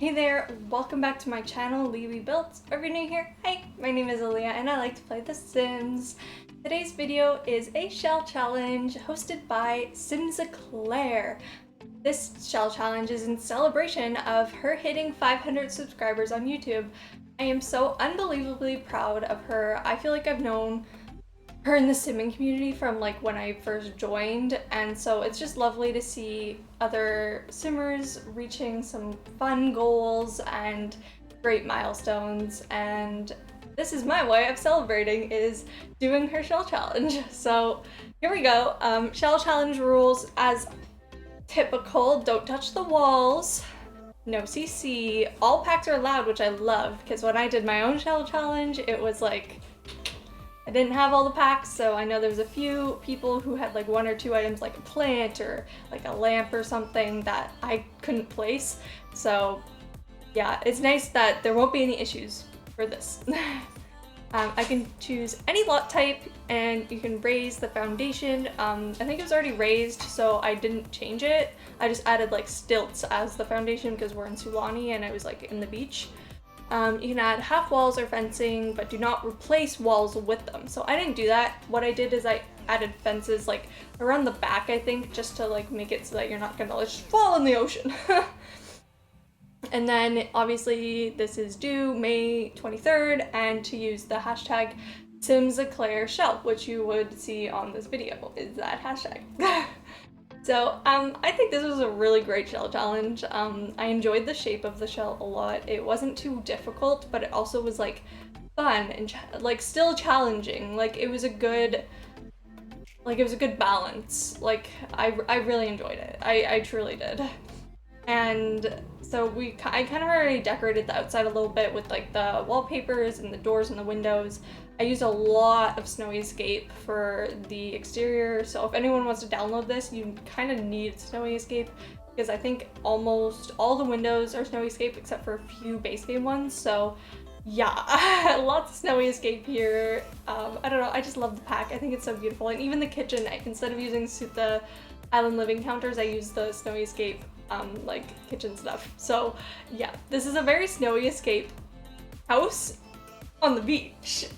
Hey there, welcome back to my channel, LeeBeeBuilds. If you're new here, hi, my name is Aaliyah and I like to play The Sims. Today's video is a shell challenge hosted by SimsEclaire. This shell challenge is in celebration of her hitting 500 subscribers on YouTube. I am so unbelievably proud of her. I feel like I've known her in the simming community from like when I first joined, and so it's just lovely to see other simmers reaching some fun goals and great milestones, and this is my way of celebrating, is doing her shell challenge. So here we go. Shell challenge rules as typical: don't touch the walls, no CC, all packs are allowed, which I love because when I did my own shell challenge it was like I didn't have all the packs, so I know there's a few people who had like one or two items like a plant or like a lamp or something that I couldn't place. So yeah, it's nice that there won't be any issues for this. I can choose any lot type and you can raise the foundation. I think it was already raised, so I didn't change it. I just added like stilts as the foundation because we're in Sulani and it was like in the beach. You can add half walls or fencing, but do not replace walls with them. So I didn't do that. What I did is I added fences like around the back, I think, just to like make it so that you're not gonna just fall in the ocean. And then obviously this is due May 23rd, and to use the hashtag SimsEclaireshell, which you would see on this video, is that hashtag. So I think this was a really great shell challenge. I enjoyed the shape of the shell a lot. It wasn't too difficult, but it also was like fun and like still challenging. Like it was a good balance. Like I really enjoyed it. I truly did. And so I kind of already decorated the outside a little bit with like the wallpapers and the doors and the windows. I used a lot of Snowy Escape for the exterior, so if anyone wants to download this, you kind of need Snowy Escape because I think almost all the windows are Snowy Escape except for a few base game ones. So yeah, lots of Snowy Escape here. I don't know, I just love the pack. I think it's so beautiful, and even the kitchen, instead of using the Island Living counters, I use the Snowy Escape like kitchen stuff. So yeah, this is a very Snowy Escape house on the beach.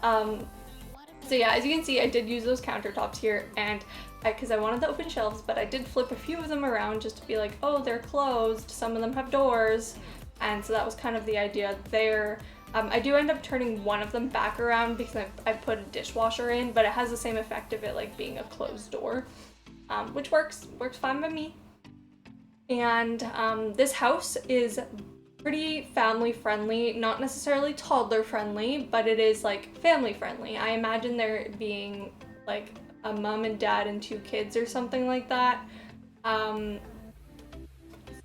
So yeah, as you can see, I did use those countertops here, and because I wanted the open shelves, but I did flip a few of them around just to be like, oh, they're closed, some of them have doors, and so that was kind of the idea there. I do end up turning one of them back around because I put a dishwasher in, but it has the same effect of it like being a closed door, which works fine by me. And this house is pretty family friendly, not necessarily toddler friendly, but it is like family friendly. I imagine there being like a mom and dad and 2 kids or something like that.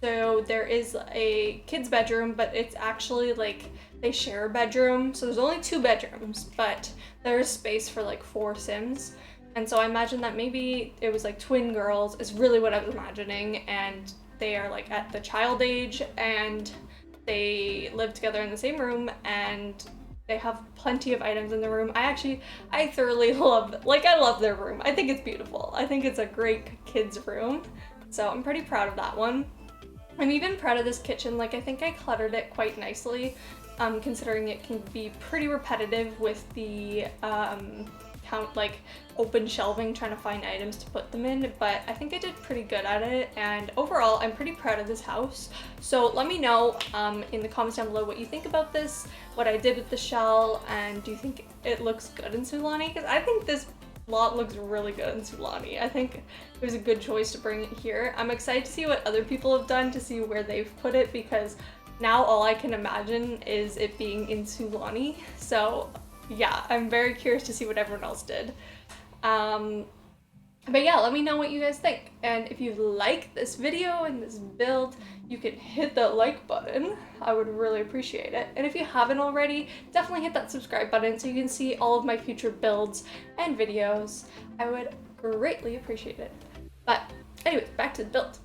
So there is a kid's bedroom, but it's actually like they share a bedroom. So there's only 2 bedrooms, but there's space for like 4 Sims. And so I imagine that maybe it was like twin girls is really what I was imagining, and they are like at the child age and they live together in the same room and they have plenty of items in the room. I thoroughly love, I love their room. I think it's beautiful. I think it's a great kids room. So I'm pretty proud of that one. I'm even proud of this kitchen. Like I think I cluttered it quite nicely, considering it can be pretty repetitive with the open shelving, trying to find items to put them in, but I think I did pretty good at it, and overall I'm pretty proud of this house. So let me know in the comments down below what you think about this, what I did with the shell, and do you think it looks good in Sulani? Because I think this lot looks really good in Sulani. I think it was a good choice to bring it here. I'm excited to see what other people have done, to see where they've put it, because now all I can imagine is it being in Sulani. So yeah, I'm very curious to see what everyone else did. But yeah, let me know what you guys think. And if you like this video and this build, you can hit that like button. I would really appreciate it. And if you haven't already, definitely hit that subscribe button so you can see all of my future builds and videos. I would greatly appreciate it. But anyways, back to the build.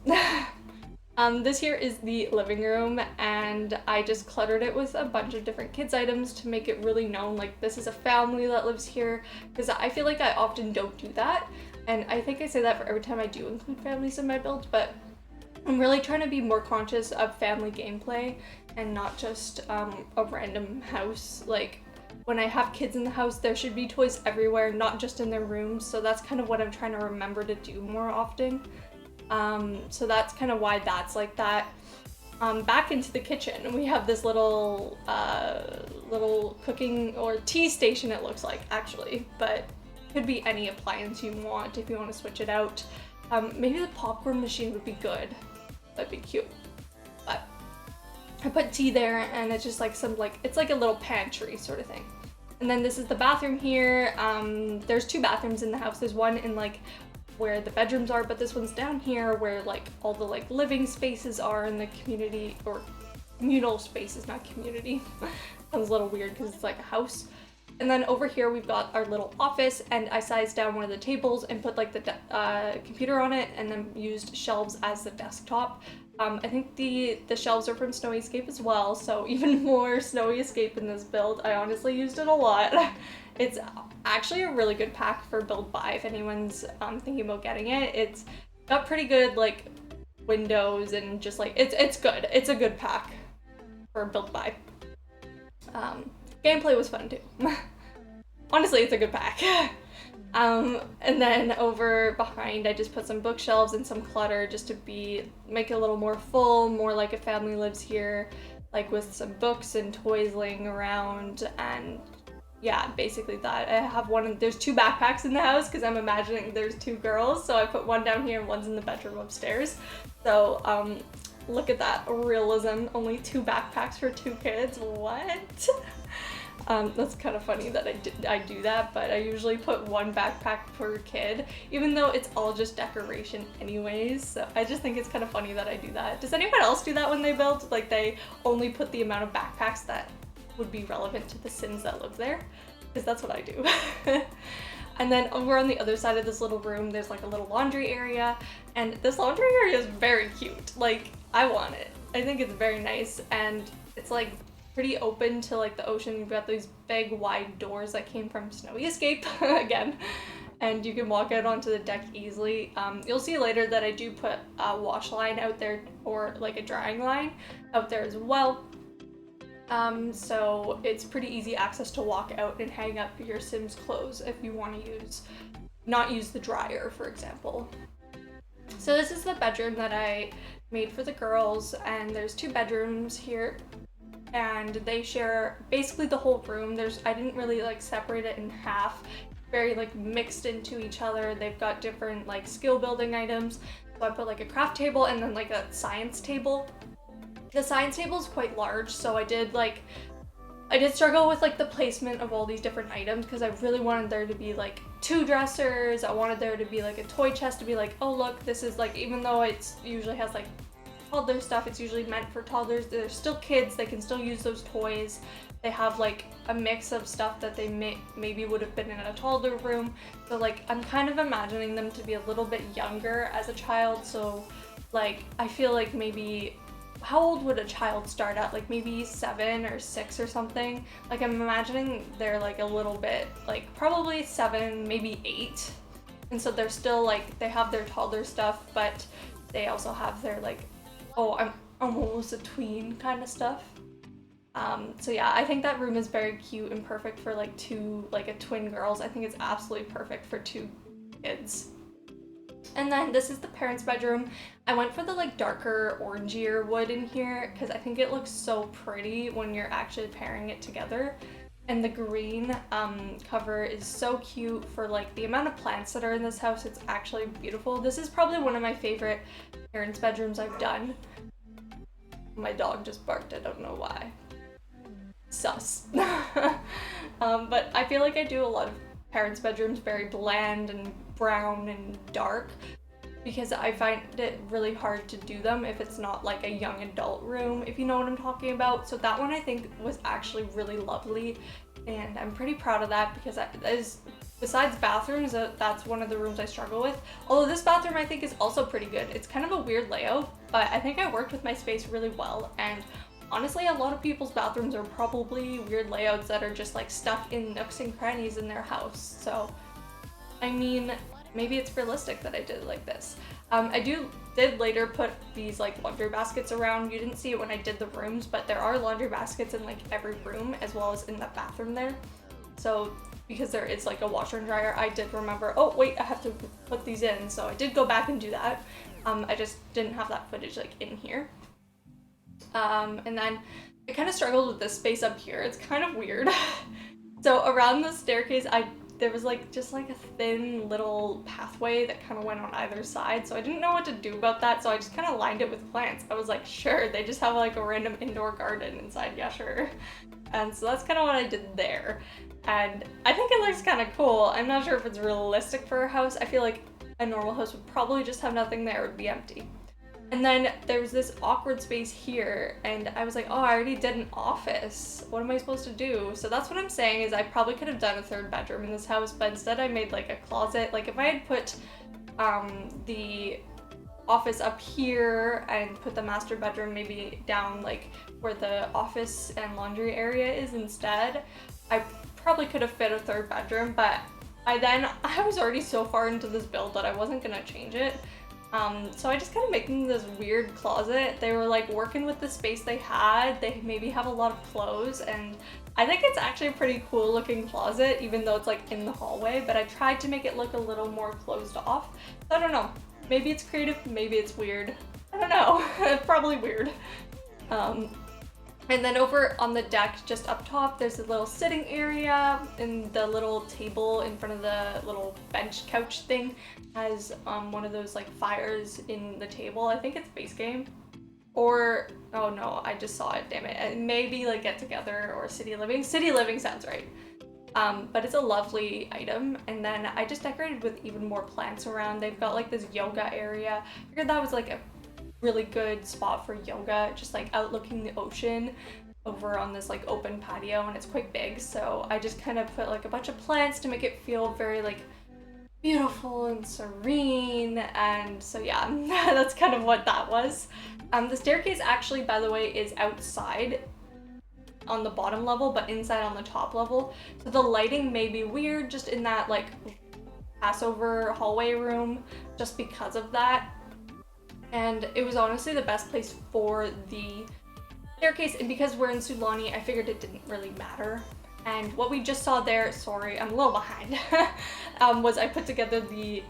This here is the living room, and I just cluttered it with a bunch of different kids items to make it really known like this is a family that lives here, because I feel like I often don't do that, and I think I say that for every time I do include families in my build, but I'm really trying to be more conscious of family gameplay and not just a random house. Like, when I have kids in the house, there should be toys everywhere, not just in their rooms. So that's kind of what I'm trying to remember to do more often. So that's kind of why that's like that. Back into the kitchen, we have this little cooking or tea station, it looks like, actually, but could be any appliance you want if you want to switch it out. Maybe the popcorn machine would be good. That'd be cute. But I put tea there, and it's just like it's like a little pantry sort of thing. And then this is the bathroom here. There's 2 bathrooms in the house. There's one in like where the bedrooms are, but this one's down here where like all the like living spaces are in the community, or communal spaces, not community. Sounds a little weird because it's like a house. And then over here we've got our little office, and I sized down one of the tables and put like the computer on it, and then used shelves as the desktop. I think the shelves are from Snowy Escape as well, so even more Snowy Escape in this build. I honestly used it a lot. It's actually a really good pack for build buy if anyone's thinking about getting it. It's got pretty good like windows, and just like it's good. It's a good pack for build buy. Gameplay was fun too. Honestly, it's a good pack. And then over behind, I just put some bookshelves and some clutter just to make it a little more full, more like a family lives here, like with some books and toys laying around. And yeah, basically that. I have there's 2 backpacks in the house because I'm imagining there's 2 girls, so I put one down here and one's in the bedroom upstairs. So look at that realism, only 2 backpacks for 2 kids. What? That's kind of funny that I do that, but I usually put 1 backpack per kid, even though it's all just decoration anyways. So I just think it's kind of funny that I do that. Does anyone else do that when they build? Like, they only put the amount of backpacks that would be relevant to the Sims that live there? Because that's what I do. And then over on the other side of this little room, there's like a little laundry area, and this laundry area is very cute. Like, I want it. I think it's very nice, and it's like pretty open to like the ocean. You've got these big wide doors that came from Snowy Escape again, and you can walk out onto the deck easily. You'll see later that I do put a wash line out there, or like a drying line out there as well. So it's pretty easy access to walk out and hang up your Sims clothes if you want to not use the dryer, for example. So this is the bedroom that I made for the girls, and there's 2 bedrooms here, and they share basically the whole room. I didn't really like separate it in half, very like mixed into each other. They've got different like skill building items. So I put like a craft table and then like a science table. The science table is quite large, so I did struggle with like the placement of all these different items, because I really wanted there to be like 2 dressers. I wanted there to be like a toy chest to be like, oh look, this is like, even though it usually has like toddler stuff, it's usually meant for toddlers. They're still kids, they can still use those toys. They have like a mix of stuff that they maybe would have been in a toddler room. So like, I'm kind of imagining them to be a little bit younger as a child. So like, I feel like maybe, how old would a child start at? Like maybe 7 or 6 or something. Like, I'm imagining they're like a little bit, like probably 7, maybe 8. And so they're still like, they have their toddler stuff, but they also have their like, oh, I'm almost a tween kind of stuff. So yeah, I think that room is very cute and perfect for like a twin girls. I think it's absolutely perfect for 2 kids. And then this is the parents' bedroom. I went for the like darker orangier wood in here because I think it looks so pretty when you're actually pairing it together. And the green cover is so cute for like the amount of plants that are in this house. It's actually beautiful. This is probably one of my favorite parents' bedrooms I've done. My dog just barked, I don't know why. Sus. But I feel like I do a lot of parents' bedrooms very bland and brown and dark, because I find it really hard to do them if it's not like a young adult room, if you know what I'm talking about. So that one I think was actually really lovely, and I'm pretty proud of that, because that is, besides bathrooms, that's one of the rooms I struggle with. Although this bathroom I think is also pretty good. It's kind of a weird layout, but I think I worked with my space really well, and honestly, a lot of people's bathrooms are probably weird layouts that are just like stuck in nooks and crannies in their house. So, I mean, maybe it's realistic that I did it like this. I did later put these like laundry baskets around. You didn't see it when I did the rooms, but there are laundry baskets in like every room as well as in the bathroom there. So because there is like a washer and dryer, I did remember, oh wait, I have to put these in. So I did go back and do that. I just didn't have that footage like in here. And then I kind of struggled with this space up here. It's kind of weird. So around the staircase, there was like just like a thin little pathway that kind of went on either side. So I didn't know what to do about that. So I just kind of lined it with plants. I was like, sure, they just have like a random indoor garden inside. Yeah, sure. And so that's kind of what I did there. And I think it looks kind of cool. I'm not sure if it's realistic for a house. I feel like a normal house would probably just have nothing there. It would be empty. And then there was this awkward space here, and I was like, oh, I already did an office. What am I supposed to do? So that's what I'm saying, is I probably could have done a third bedroom in this house, but instead I made like a closet. Like if I had put the office up here and put the master bedroom maybe down like where the office and laundry area is instead, I probably could have fit a third bedroom, but I was already so far into this build that I wasn't gonna change it. So I just kind of made them this weird closet. They were like working with the space they had. They maybe have a lot of clothes, and I think it's actually a pretty cool looking closet, even though it's like in the hallway, but I tried to make it look a little more closed off. So I don't know. Maybe it's creative, maybe it's weird. I don't know. It's probably weird. And then over on the deck, just up top, there's a little sitting area, and the little table in front of the little bench couch thing has one of those like fires in the table. I think it's base game. Or, oh no, I just saw it, damn it. Maybe like Get Together or City Living. City Living sounds right. But it's a lovely item. And then I just decorated with even more plants around. They've got like this yoga area. I figured that was like a really good spot for yoga, just like outlooking the ocean over on this like open patio, and it's quite big. So I just kind of put like a bunch of plants to make it feel very like beautiful and serene. And so yeah, that's kind of what that was. The staircase actually, by the way, is outside on the bottom level, but inside on the top level. So the lighting may be weird just in that like Passover hallway room just because of that. And it was honestly the best place for the staircase, and because we're in Sulani, I figured it didn't really matter. And what we just saw there, sorry, I'm a little behind, was I put together the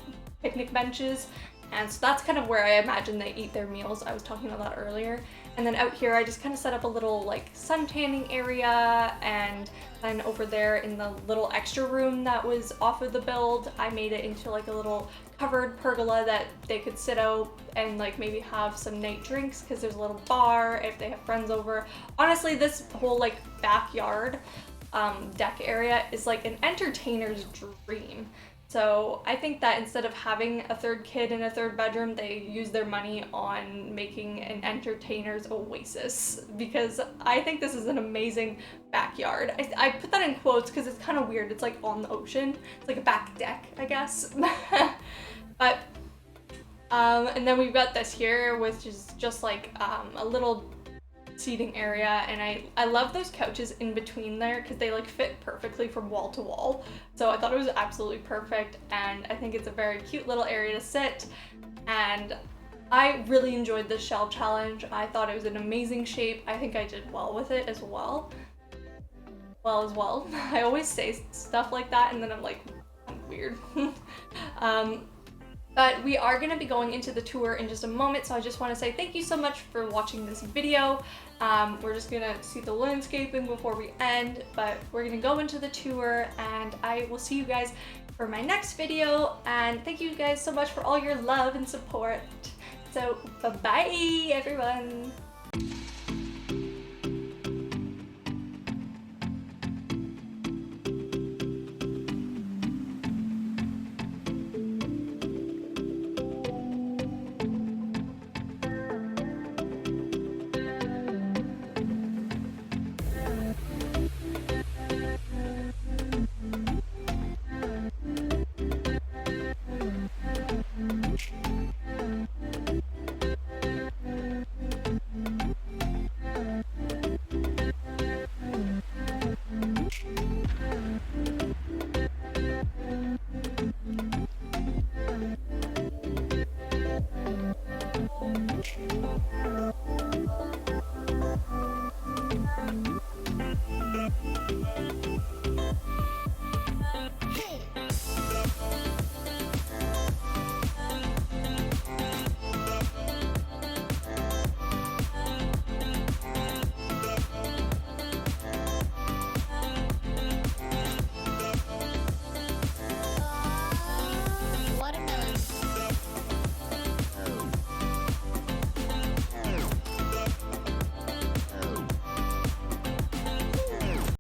picnic benches, and so that's kind of where I imagine they eat their meals. I was talking about that earlier. And then out here, I just kind of set up a little like sun tanning area, and then over there in the little extra room that was off of the build, I made it into like a little covered pergola that they could sit out and like maybe have some night drinks, because there's a little bar if they have friends over. Honestly, this whole like backyard deck area is like an entertainer's dream. So I think that instead of having a third kid in a third bedroom, they use their money on making an entertainer's oasis, because I think this is an amazing backyard. I put that in quotes because it's kind of weird. It's like on the ocean. It's like a back deck, I guess. But and then we've got this here, which is just like a little seating area, and I love those couches in between there because they like fit perfectly from wall to wall. So I thought it was absolutely perfect, and I think it's a very cute little area to sit. And I really enjoyed this shell challenge. I thought it was an amazing shape. I think I did well with it as well. I always say stuff like that and then I'm like, I'm weird. But we are going to be going into the tour in just a moment, so I just want to say thank you so much for watching this video. We're just going to see the landscaping before we end, but we're going to go into the tour, and I will see you guys for my next video. And thank you guys so much for all your love and support. So bye-bye, everyone.